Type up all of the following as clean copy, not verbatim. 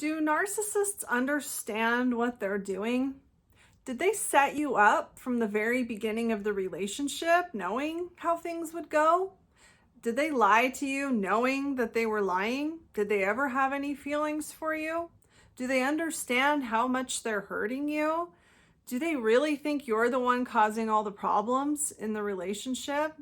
Do narcissists understand what they're doing? Did they set you up from the very beginning of the relationship, knowing how things would go? Did they lie to you knowing that they were lying? Did they ever have any feelings for you? Do they understand how much they're hurting you? Do they really think you're the one causing all the problems in the relationship?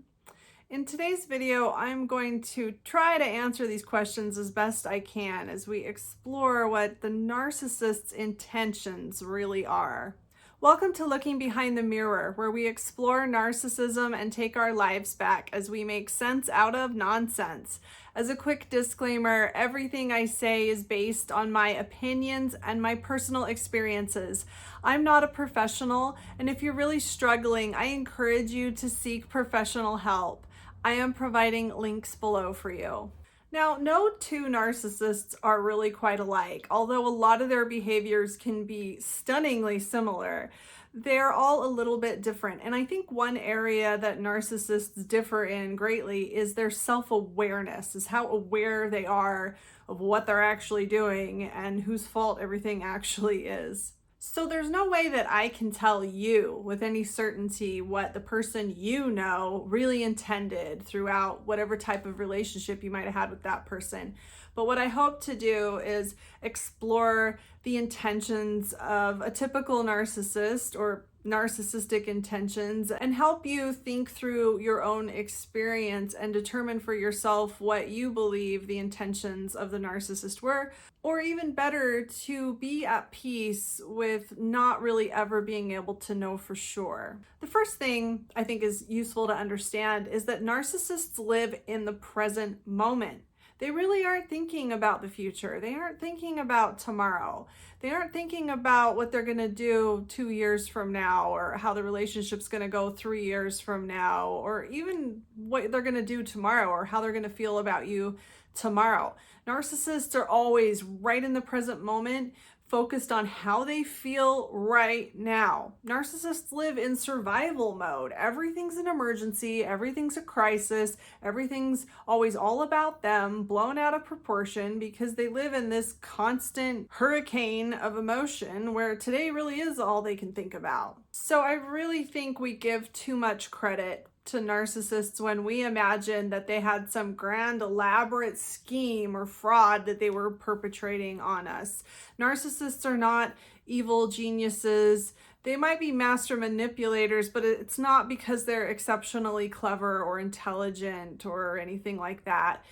In today's video, I'm going to try to answer these questions as best I can as we explore what the narcissist's intentions really are. Welcome to Looking Behind the Mirror, where we explore narcissism and take our lives back as we make sense out of nonsense. As a quick disclaimer, everything I say is based on my opinions and my personal experiences. I'm not a professional, and if you're really struggling, I encourage you to seek professional help. I am providing links below for you. Now, no two narcissists are really quite alike, although a lot of their behaviors can be stunningly similar. They're all a little bit different. And I think one area that narcissists differ in greatly is their self-awareness, is how aware they are of what they're actually doing and whose fault everything actually is. So there's no way that I can tell you with any certainty what the person you know really intended throughout whatever type of relationship you might have had with that person. But what I hope to do is explore the intentions of a typical narcissist or narcissistic intentions and help you think through your own experience and determine for yourself what you believe the intentions of the narcissist were, or even better, to be at peace with not really ever being able to know for sure. The first thing I think is useful to understand is that narcissists live in the present moment. They really aren't thinking about the future. They aren't thinking about tomorrow. They aren't thinking about what they're going to do 2 years from now, or how the relationship's going to go 3 years from now, or even what they're going to do tomorrow, or how they're going to feel about you tomorrow. Narcissists are always right in the present moment, focused on how they feel right now. Narcissists live in survival mode. Everything's an emergency, everything's a crisis, everything's always all about them, blown out of proportion, because they live in this constant hurricane of emotion where today really is all they can think about. So I really think we give too much credit to narcissists when we imagine that they had some grand elaborate scheme or fraud that they were perpetrating on us. Narcissists are not evil geniuses. They might be master manipulators, but it's not because they're exceptionally clever or intelligent or anything like that.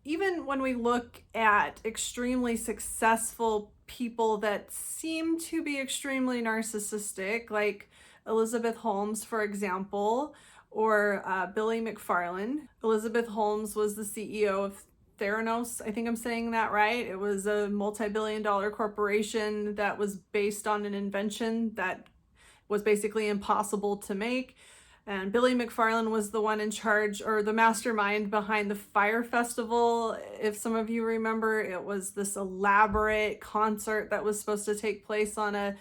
Even when we look at extremely successful people that seem to be extremely narcissistic, like Elizabeth Holmes, for example, or Billy McFarland. Elizabeth Holmes was the CEO of Theranos. I think I'm saying that right. It was a multi-billion-dollar corporation that was based on an invention that was basically impossible to make. And Billy McFarland was the one in charge, or the mastermind behind the Fire Festival. If some of you remember, it was this elaborate concert that was supposed to take place on a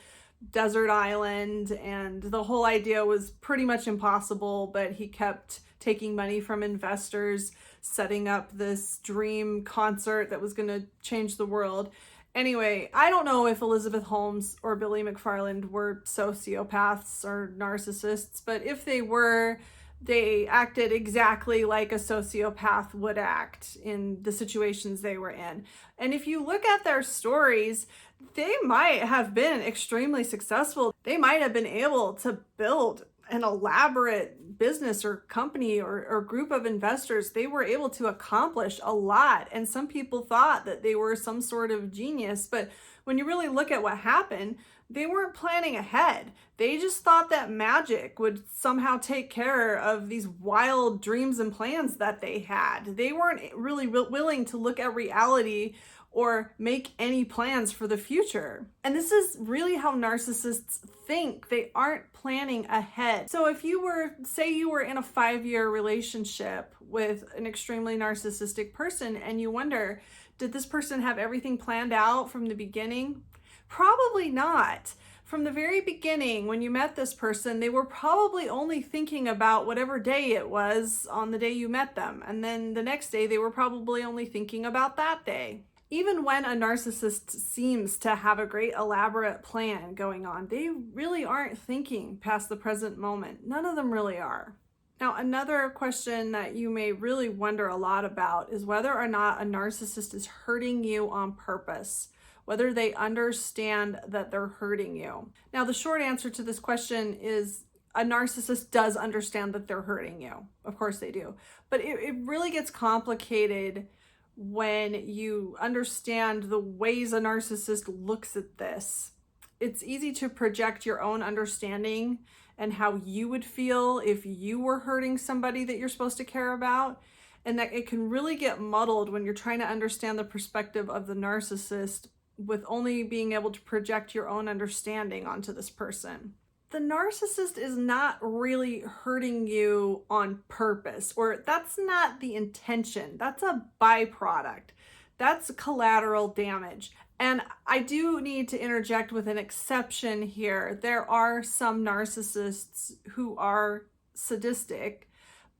desert island, and the whole idea was pretty much impossible, but he kept taking money from investors, setting up this dream concert that was going to change the world. Anyway, I don't know if Elizabeth Holmes or Billy McFarland were sociopaths or narcissists, but if they were, they acted exactly like a sociopath would act in the situations they were in. And if you look at their stories, they might have been extremely successful. They might have been able to build an elaborate business or company or group of investors. They were able to accomplish a lot. And some people thought that they were some sort of genius. But when you really look at what happened, they weren't planning ahead. They just thought that magic would somehow take care of these wild dreams and plans that they had. They weren't really willing to look at reality or make any plans for the future. And this is really how narcissists think. They aren't planning ahead. So if you were, say you were in a 5-year relationship with an extremely narcissistic person and you wonder, did this person have everything planned out from the beginning? Probably not. From the very beginning, when you met this person, they were probably only thinking about whatever day it was on the day you met them. And then the next day, they were probably only thinking about that day. Even when a narcissist seems to have a great elaborate plan going on, they really aren't thinking past the present moment. None of them really are. Now, another question that you may really wonder a lot about is whether or not a narcissist is hurting you on purpose, whether they understand that they're hurting you. Now, the short answer to this question is a narcissist does understand that they're hurting you. Of course they do. But it really gets complicated when you understand the ways a narcissist looks at this. It's easy to project your own understanding and how you would feel if you were hurting somebody that you're supposed to care about. And that it can really get muddled when you're trying to understand the perspective of the narcissist with only being able to project your own understanding onto this person. The narcissist is not really hurting you on purpose, or that's not the intention. That's a byproduct. That's collateral damage. And I do need to interject with an exception here. There are some narcissists who are sadistic,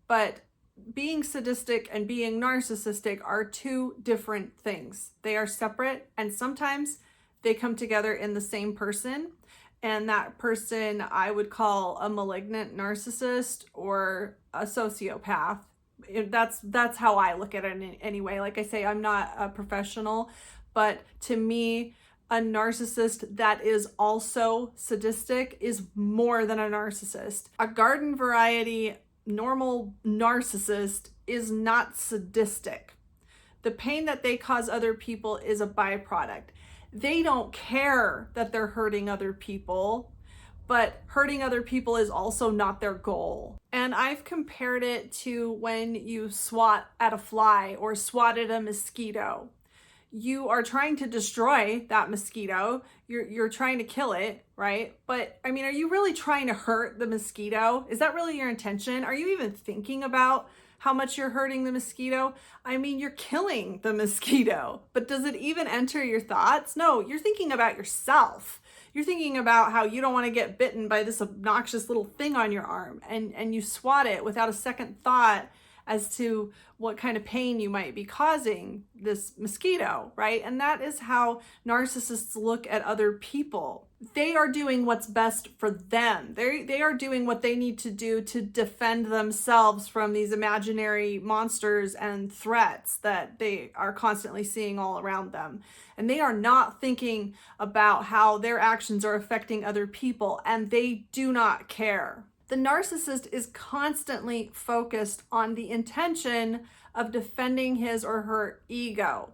but being sadistic and being narcissistic are two different things. They are separate, and sometimes they come together in the same person. And that person I would call a malignant narcissist or a sociopath. That's how I look at it anyway. Like I say, I'm not a professional, but to me, a narcissist that is also sadistic is more than a narcissist. A garden variety normal narcissist is not sadistic. The pain that they cause other people is a byproduct. They don't care that they're hurting other people, but hurting other people is also not their goal. And I've compared it to when you swat at a fly or swat at a mosquito. You are trying to destroy that mosquito. You're trying to kill it, right? But I mean, are you really trying to hurt the mosquito? Is that really your intention? Are you even thinking about how much you're hurting the mosquito? I mean, you're killing the mosquito, but does it even enter your thoughts? No, you're thinking about yourself. You're thinking about how you don't want to get bitten by this obnoxious little thing on your arm, and you swat it without a second thought as to what kind of pain you might be causing this mosquito, right? And that is how narcissists look at other people. They are doing what's best for them. They are doing what they need to do to defend themselves from these imaginary monsters and threats that they are constantly seeing all around them. And they are not thinking about how their actions are affecting other people, and they do not care. The narcissist is constantly focused on the intention of defending his or her ego,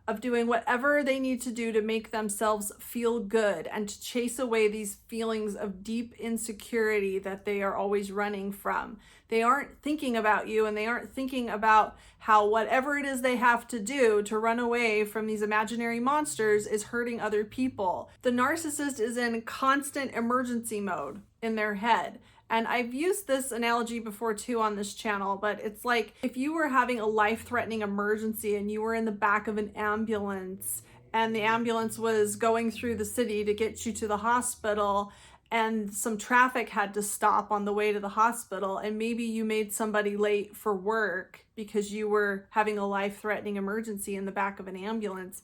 of doing whatever they need to do to make themselves feel good and to chase away these feelings of deep insecurity that they are always running from. They aren't thinking about you, and they aren't thinking about how whatever it is they have to do to run away from these imaginary monsters is hurting other people. The narcissist is in constant emergency mode in their head. And I've used this analogy before too on this channel, but it's like if you were having a life-threatening emergency and you were in the back of an ambulance and the ambulance was going through the city to get you to the hospital, and some traffic had to stop on the way to the hospital, and maybe you made somebody late for work because you were having a life-threatening emergency in the back of an ambulance.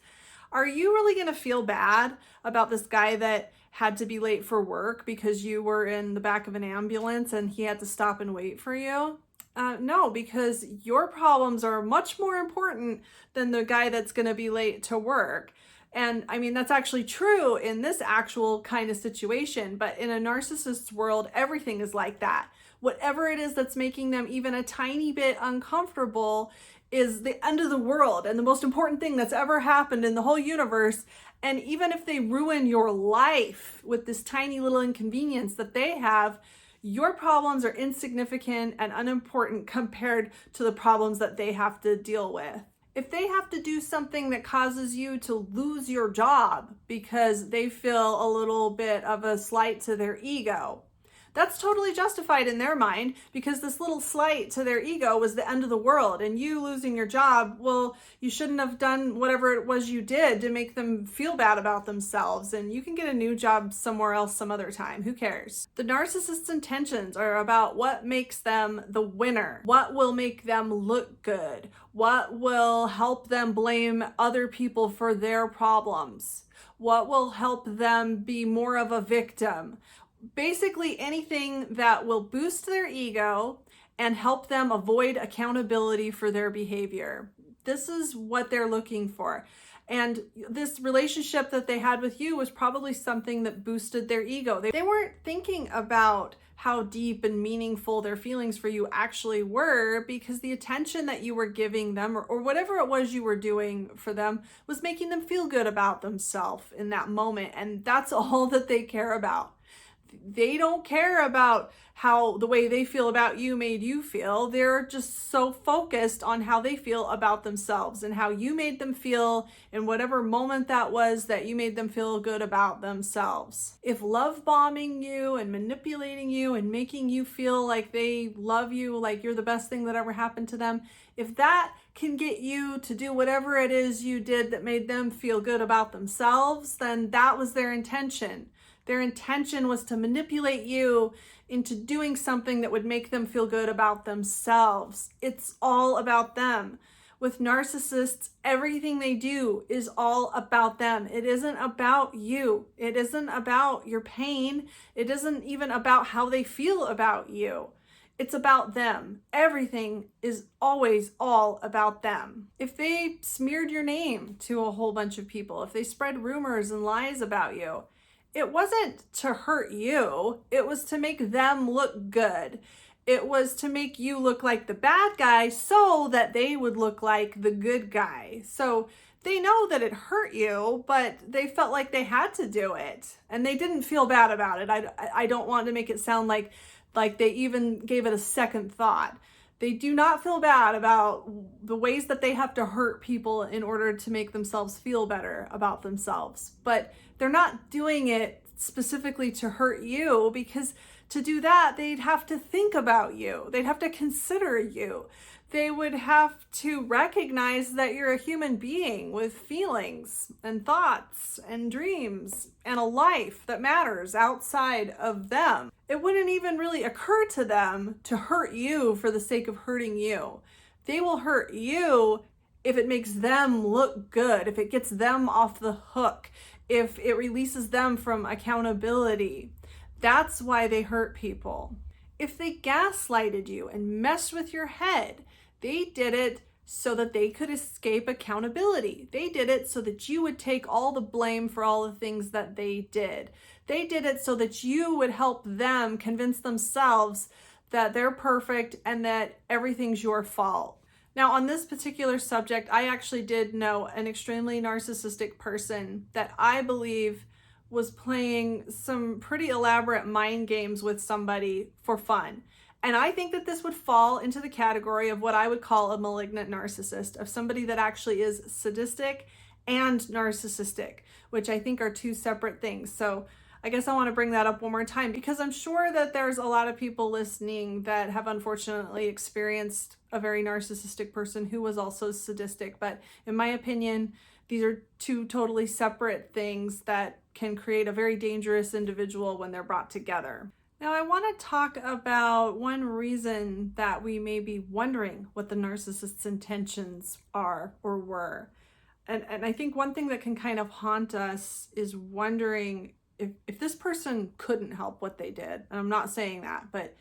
Are you really going to feel bad about this guy that had to be late for work because you were in the back of an ambulance and he had to stop and wait for you? No, because your problems are much more important than the guy that's going to be late to work. And I mean, that's actually true in this actual kind of situation, but in a narcissist's world, everything is like that. Whatever it is that's making them even a tiny bit uncomfortable is the end of the world and the most important thing that's ever happened in the whole universe. And even if they ruin your life with this tiny little inconvenience that they have, your problems are insignificant and unimportant compared to the problems that they have to deal with. If they have to do something that causes you to lose your job because they feel a little bit of a slight to their ego, That's totally justified in their mind because this little slight to their ego was the end of the world. And you losing your job, well, you shouldn't have done whatever it was you did to make them feel bad about themselves. And you can get a new job somewhere else some other time. Who cares? The narcissist's intentions are about what makes them the winner, what will make them look good, what will help them blame other people for their problems, what will help them be more of a victim. Basically anything that will boost their ego and help them avoid accountability for their behavior. This is what they're looking for. And this relationship that they had with you was probably something that boosted their ego. They weren't thinking about how deep and meaningful their feelings for you actually were, because the attention that you were giving them or whatever it was you were doing for them was making them feel good about themselves in that moment. And that's all that they care about. They don't care about how the way they feel about you made you feel. They're just so focused on how they feel about themselves and how you made them feel in whatever moment that was that you made them feel good about themselves. If love bombing you and manipulating you and making you feel like they love you, like you're the best thing that ever happened to them, if that can get you to do whatever it is you did that made them feel good about themselves, then that was their intention. Their intention was to manipulate you into doing something that would make them feel good about themselves. It's all about them. With narcissists, everything they do is all about them. It isn't about you. It isn't about your pain. It isn't even about how they feel about you. It's about them. Everything is always all about them. If they smeared your name to a whole bunch of people, if they spread rumors and lies about you, it wasn't to hurt you. It was to make them look good. It was to make you look like the bad guy so that they would look like the good guy. So they know that it hurt you, but they felt like they had to do it. And they didn't feel bad about it. I don't want to make it sound like they even gave it a second thought. They do not feel bad about the ways that they have to hurt people in order to make themselves feel better about themselves. But they're not doing it specifically to hurt you, because to do that, they'd have to think about you. They'd have to consider you. They would have to recognize that you're a human being with feelings and thoughts and dreams and a life that matters outside of them. It wouldn't even really occur to them to hurt you for the sake of hurting you. They will hurt you if it makes them look good, if it gets them off the hook, if it releases them from accountability. That's why they hurt people. If they gaslighted you and messed with your head, they did it so that they could escape accountability. They did it so that you would take all the blame for all the things that they did. They did it so that you would help them convince themselves that they're perfect and that everything's your fault. Now, on this particular subject, I actually did know an extremely narcissistic person that I believe was playing some pretty elaborate mind games with somebody for fun. And I think that this would fall into the category of what I would call a malignant narcissist, of somebody that actually is sadistic and narcissistic, which I think are two separate things. So I guess I want to bring that up one more time, because I'm sure that there's a lot of people listening that have unfortunately experienced a very narcissistic person who was also sadistic. But in my opinion, these are two totally separate things that can create a very dangerous individual when they're brought together. Now, I want to talk about one reason that we may be wondering what the narcissist's intentions are or were. And I think one thing that can kind of haunt us is wondering if this person couldn't help what they did. And I'm not saying that, but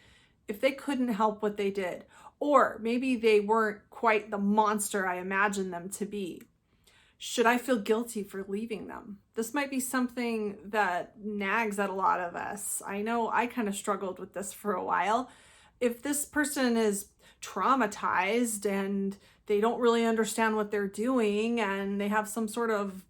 if they couldn't help what they did, or maybe they weren't quite the monster I imagined them to be, should I feel guilty for leaving them? This might be something that nags at a lot of us. I know I kind of struggled with this for a while. If this person is traumatized and they don't really understand what they're doing and they have some sort of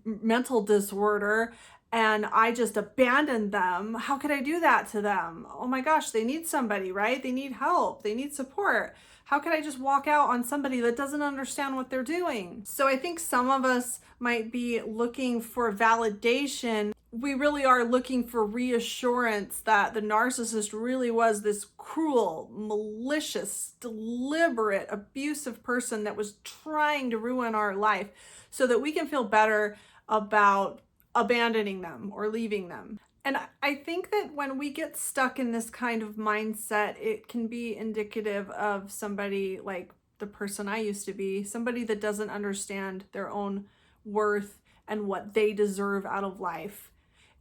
mental disorder and I just abandoned them. How could I do that to them? Oh my gosh, they need somebody, right? They need help. They need support. How could I just walk out on somebody that doesn't understand what they're doing? So I think some of us might be looking for validation. We really are looking for reassurance that the narcissist really was this cruel, malicious, deliberate, abusive person that was trying to ruin our life so that we can feel better about abandoning them or leaving them. And I think that when we get stuck in this kind of mindset, it can be indicative of somebody like the person I used to be, somebody that doesn't understand their own worth and what they deserve out of life.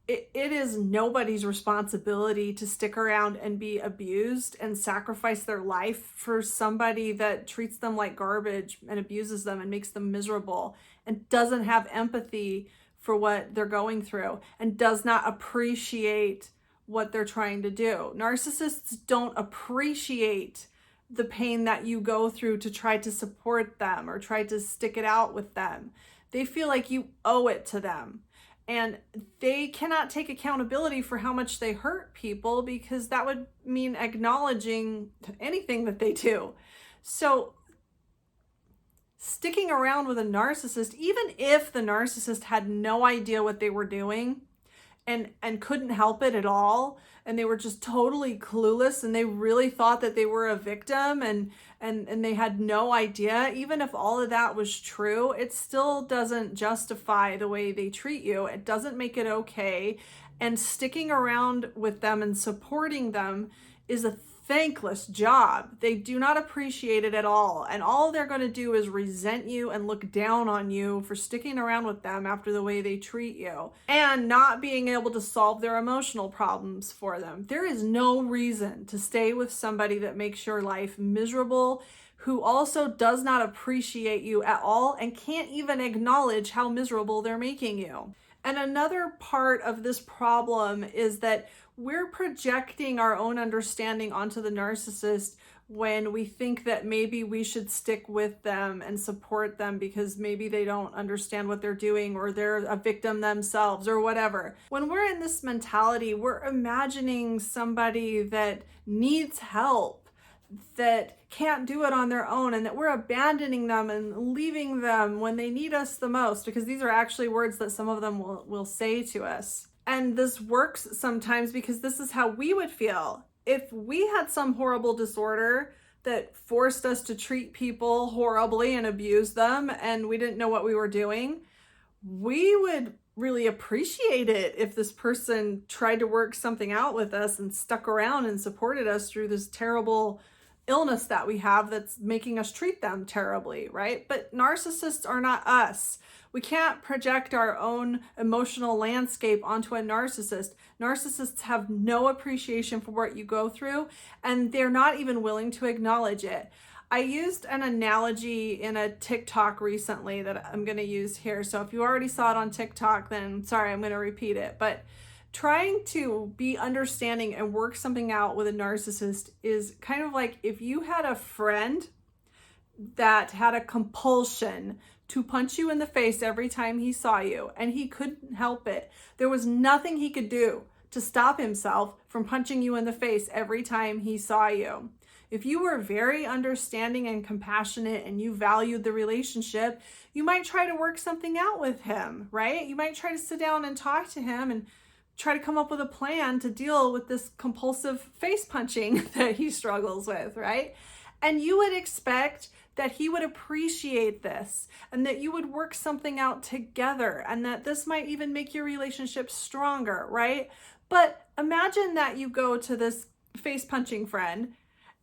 It is nobody's responsibility to stick around and be abused and sacrifice their life for somebody that treats them like garbage and abuses them and makes them miserable and doesn't have empathy for what they're going through and does not appreciate what they're trying to do. Narcissists don't appreciate the pain that you go through to try to support them or try to stick it out with them. They feel like you owe it to them. And they cannot take accountability for how much they hurt people because that would mean acknowledging anything that they do. So sticking around with a narcissist, even if the narcissist had no idea what they were doing and couldn't help it at all, and they were just totally clueless and they really thought that they were a victim and they had no idea, even if all of that was true, it still doesn't justify the way they treat you. It doesn't make it okay. And sticking around with them and supporting them is a thankless job. They do not appreciate it at all. And all they're going to do is resent you and look down on you for sticking around with them after the way they treat you and not being able to solve their emotional problems for them. There is no reason to stay with somebody that makes your life miserable, who also does not appreciate you at all and can't even acknowledge how miserable they're making you. And another part of this problem is that we're projecting our own understanding onto the narcissist when we think that maybe we should stick with them and support them because maybe they don't understand what they're doing or they're a victim themselves or whatever. When we're in this mentality, we're imagining somebody that needs help, that can't do it on their own, and that we're abandoning them and leaving them when they need us the most, because these are actually words that some of them will say to us. And this works sometimes because this is how we would feel. If we had some horrible disorder that forced us to treat people horribly and abuse them, and we didn't know what we were doing, we would really appreciate it if this person tried to work something out with us and stuck around and supported us through this terrible illness that we have that's making us treat them terribly, right? But narcissists are not us. We can't project our own emotional landscape onto a narcissist. Narcissists have no appreciation for what you go through, and they're not even willing to acknowledge it. I used an analogy in a TikTok recently that I'm going to use here. So if you already saw it on TikTok, then sorry, I'm going to repeat it. But trying to be understanding and work something out with a narcissist is kind of like if you had a friend that had a compulsion to punch you in the face every time he saw you, and he couldn't help it. There was nothing he could do to stop himself from punching you in the face every time he saw you. If you were very understanding and compassionate and you valued the relationship, you might try to work something out with him, right? You might try to sit down and talk to him and try to come up with a plan to deal with this compulsive face punching that he struggles with, right? And you would expect that he would appreciate this and that you would work something out together and that this might even make your relationship stronger, right? But imagine that you go to this face punching friend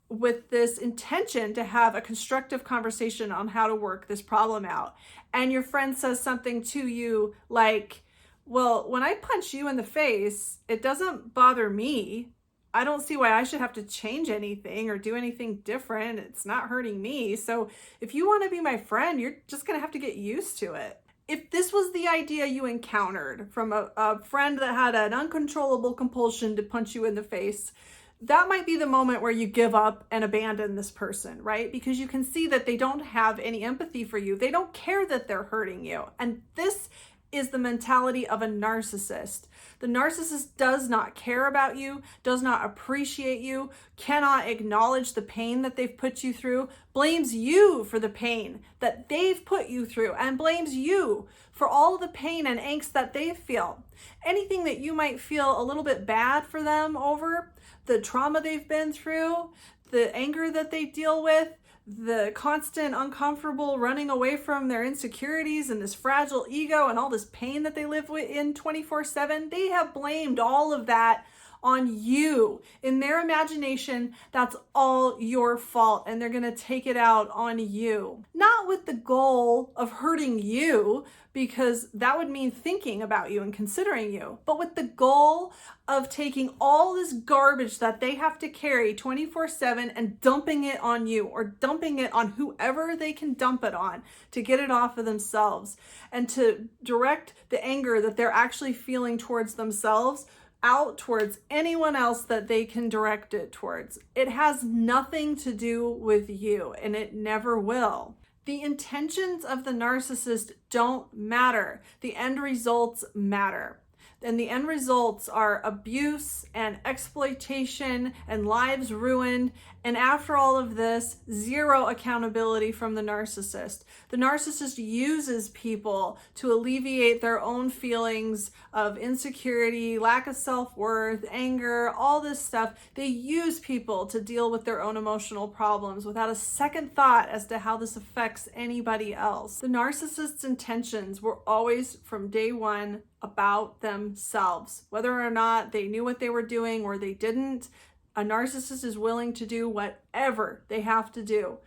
with this intention to have a constructive conversation on how to work this problem out. And your friend says something to you like, well, when I punch you in the face, it doesn't bother me. I don't see why I should have to change anything or do anything different. It's not hurting me. So if you want to be my friend, you're just going to have to get used to it. If this was the idea you encountered from a friend that had an uncontrollable compulsion to punch you in the face, that might be the moment where you give up and abandon this person, right? Because you can see that they don't have any empathy for you. They don't care that they're hurting you. And this is the mentality of a narcissist. The narcissist does not care about you, does not appreciate you, cannot acknowledge the pain that they've put you through, blames you for the pain that they've put you through, and blames you for all the pain and angst that they feel. Anything that you might feel a little bit bad for them over, the trauma they've been through, the anger that they deal with, the constant uncomfortable running away from their insecurities and this fragile ego and all this pain that they live with in 24/7, they have blamed all of that on you. In their imagination, that's all your fault, and they're going to take it out on you. Not with the goal of hurting you, because that would mean thinking about you and considering you, but with the goal of taking all this garbage that they have to carry 24/7 and dumping it on you, or dumping it on whoever they can dump it on to get it off of themselves, and to direct the anger that they're actually feeling towards themselves out towards anyone else that they can direct it towards. It has nothing to do with you, and it never will. The intentions of the narcissist don't matter. The end results matter. And the end results are abuse and exploitation and lives ruined. And after all of this, zero accountability from the narcissist. The narcissist uses people to alleviate their own feelings of insecurity, lack of self-worth, anger, all this stuff. They use people to deal with their own emotional problems without a second thought as to how this affects anybody else. The narcissist's intentions were always, from day one, about themselves. Whether or not they knew what they were doing or they didn't, a narcissist is willing to do whatever they have to do,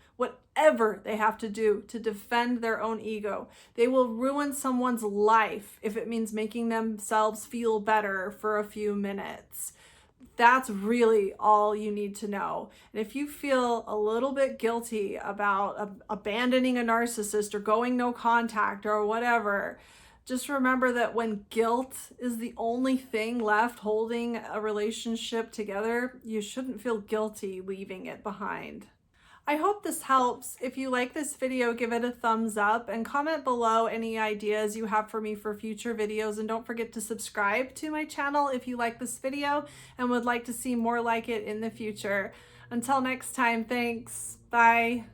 to defend their own ego. They will ruin someone's life if it means making themselves feel better for a few minutes. That's really all you need to know. And if you feel a little bit guilty about abandoning a narcissist or going no contact or whatever, just remember that when guilt is the only thing left holding a relationship together, you shouldn't feel guilty leaving it behind. I hope this helps. If you like this video, give it a thumbs up and comment below any ideas you have for me for future videos. And don't forget to subscribe to my channel if you like this video and would like to see more like it in the future. Until next time, thanks. Bye.